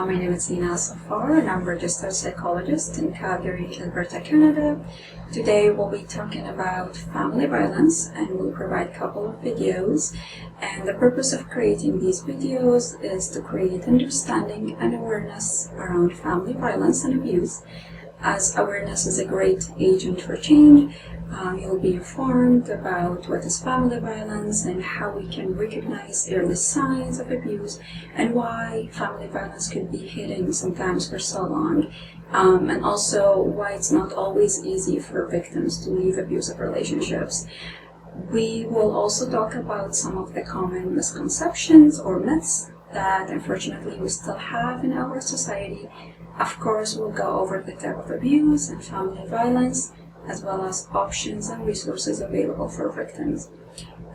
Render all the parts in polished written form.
My name is Zina Safar and I'm a registered psychologist in Calgary, Alberta, Canada. Today we'll be talking about family violence and we'll provide a couple of videos. And the purpose of creating these videos is to create understanding and awareness around family violence and abuse. As awareness is a great agent for change, you'll be informed about what is family violence and how we can recognize early signs of abuse and why family violence could be hidden sometimes for so long, and also why it's not always easy for victims to leave abusive relationships. We will also talk about some of the common misconceptions or myths that unfortunately we still have in our society. Of course, we'll go over the type of abuse and family violence, as well as options and resources available for victims.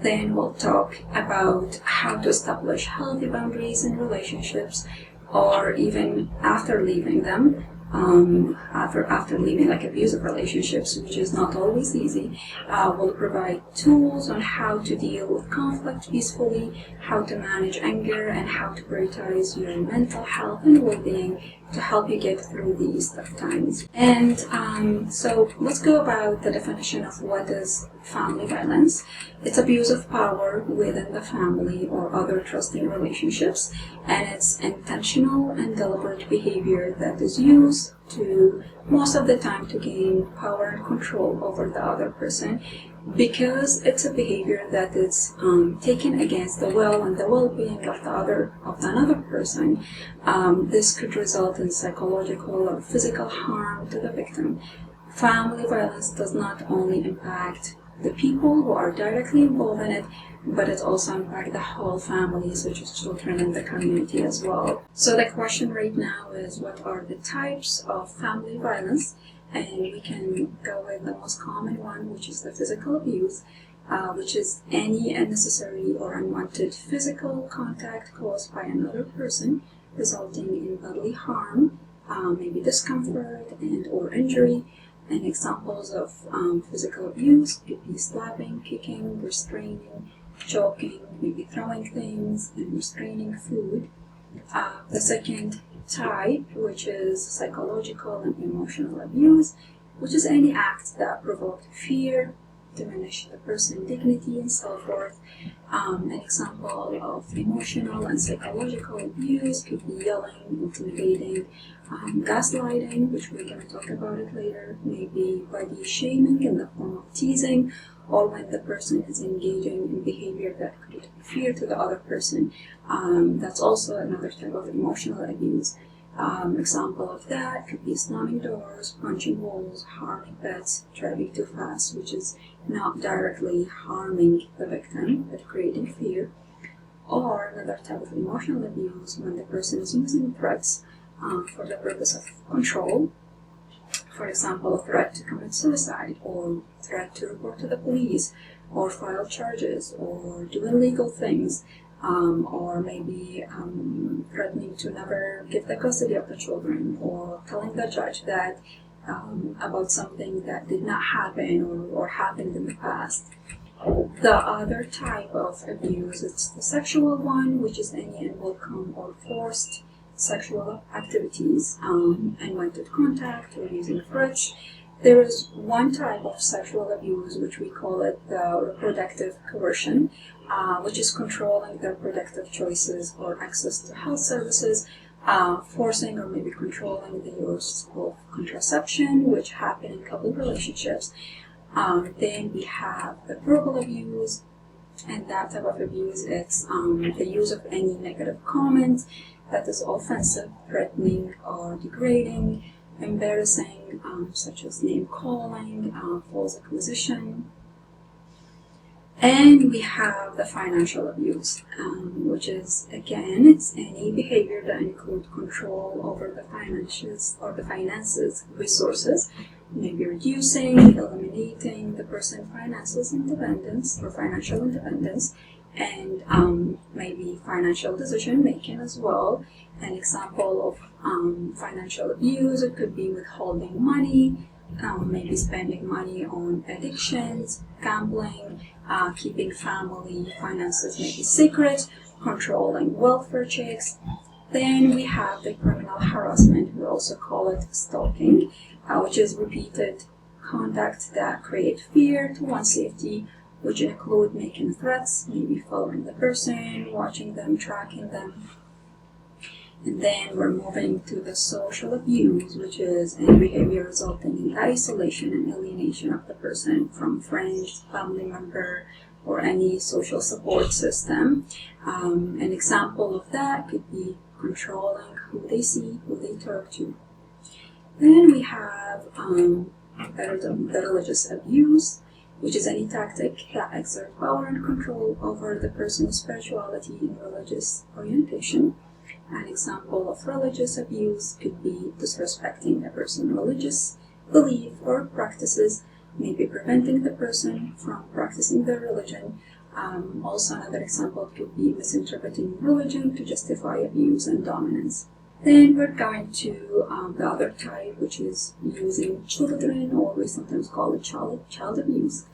Then we'll talk about how to establish healthy boundaries in relationships, or even after leaving them, after leaving like abusive relationships, which is not always easy. We'll provide tools on how to deal with conflict peacefully, how to manage anger, and how to prioritize your mental health and well-being to help you get through these tough times. And so let's go about the definition of what is family violence. It's abuse of power within the family or other trusting relationships, and it's intentional and deliberate behavior that is used to most of the time to gain power and control over the other person, because it's a behavior that is taken against the will and the well-being of another person. This could result in psychological or physical harm to the victim. Family violence does not only impact the people who are directly involved in it, but it also impacts the whole family, such as children and the community as well. So the question right now is, what are the types of family violence? And we can go with the most common one, which is the physical abuse, which is any unnecessary or unwanted physical contact caused by another person, resulting in bodily harm, maybe discomfort and or injury. And examples of physical abuse could be slapping, kicking, restraining, choking, maybe throwing things, and restraining food. The second type, which is psychological and emotional abuse, which is any act that provoke fear, diminish the person's dignity and self-worth. An example of emotional and psychological abuse could be yelling, intimidating, gaslighting, which we're going to talk about it later, maybe body shaming in the form of teasing, or when the person is engaging in behavior that creates fear to the other person. That's also another type of emotional abuse. Example of that could be slamming doors, punching walls, harming pets, driving too fast, which is not directly harming the victim, but creating fear. Or another type of emotional abuse when the person is using threats for the purpose of control. For example, a threat to commit suicide, or threat to report to the police, or file charges, or do illegal things, or maybe threatening to never give the custody of the children, or telling the judge that about something that did not happen or happened in the past. The other type of abuse is the sexual one, which is any unwelcome or forced sexual activities, unwanted contact, or using threats. There is one type of sexual abuse, which we call it the reproductive coercion, which is controlling their reproductive choices or access to health services, forcing or maybe controlling the use of contraception, which happen in couple relationships. Then we have the verbal abuse, and that type of abuse is the use of any negative comments that is offensive, threatening, or degrading, embarrassing, such as name calling, false accusation. And we have the financial abuse, which is, again, it's any behavior that includes control over the finances, resources, maybe reducing, eliminating the person's finances independence or financial independence, and maybe financial decision making as well. An example of financial abuse, it could be withholding money, maybe spending money on addictions, gambling, keeping family finances maybe secret, controlling welfare checks, Then we have the criminal harassment, we also call it stalking, which is repeated conduct that create fear to one's safety, which include making threats, maybe following the person, watching them, tracking them. And then we're moving to the social abuse, which is any behavior resulting in isolation and alienation of the person from friends, family member, or any social support system. An example of that could be controlling who they see, who they talk to. Then we have the religious abuse, which is any tactic that exerts power and control over the person's spirituality and religious orientation. An example of religious abuse could be disrespecting a person's religious belief or practices, maybe preventing the person from practicing their religion. Also, another example could be misinterpreting religion to justify abuse and dominance. Then we're going to the other type, which is using children, or we sometimes call it child abuse,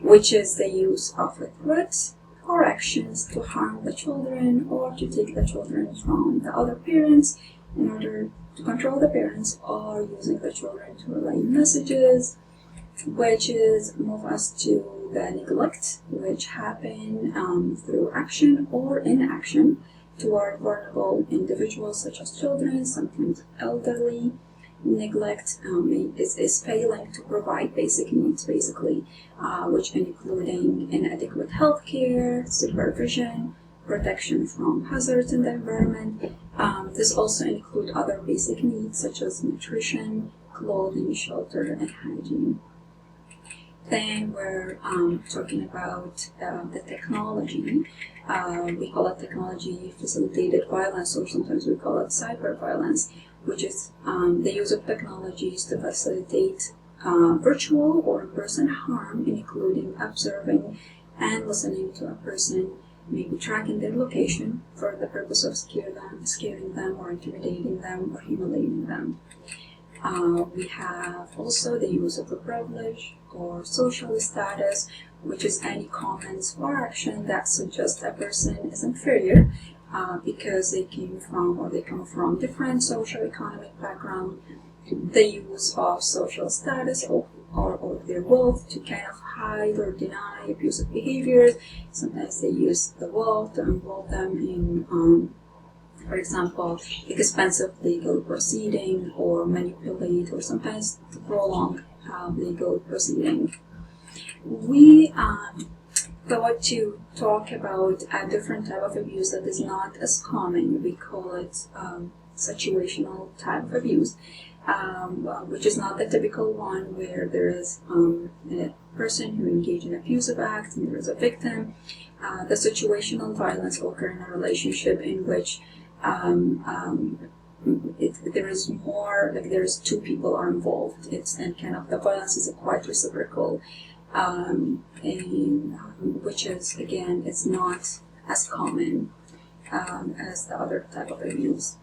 which is the use of a threat or actions to harm the children or to take the children from the other parents in order to control the parents, or using the children to relay messages, which is move us to the neglect, which happen through action or inaction toward vulnerable individuals such as children, sometimes elderly. Neglect is failing to provide basic needs, basically, which including inadequate health care, supervision, protection from hazards in the environment. This also includes other basic needs such as nutrition, clothing, shelter, and hygiene. Then we're talking about the technology. We call it technology facilitated violence, or sometimes we call it cyber violence, which is the use of technologies to facilitate virtual or in-person harm, including observing and listening to a person, maybe tracking their location for the purpose of scaring them or intimidating them or humiliating them. We have also the use of a privilege or social status, which is any comments or action that suggest a person is inferior because they come from different socio-economic background. The use of social status or their wealth to kind of hide or deny abusive behaviors. Sometimes they use the wealth to involve them in for example, expensive legal proceeding, or manipulate, or sometimes to prolong legal proceeding. We thought to talk about a different type of abuse that is not as common. We call it situational type of abuse, which is not the typical one where there is a person who engaged in abusive act and there is a victim. The situational violence occurs in a relationship in which there is more, like there's two people are involved. And kind of the violence is quite reciprocal, which is, again, it's not as common as the other type of abuse.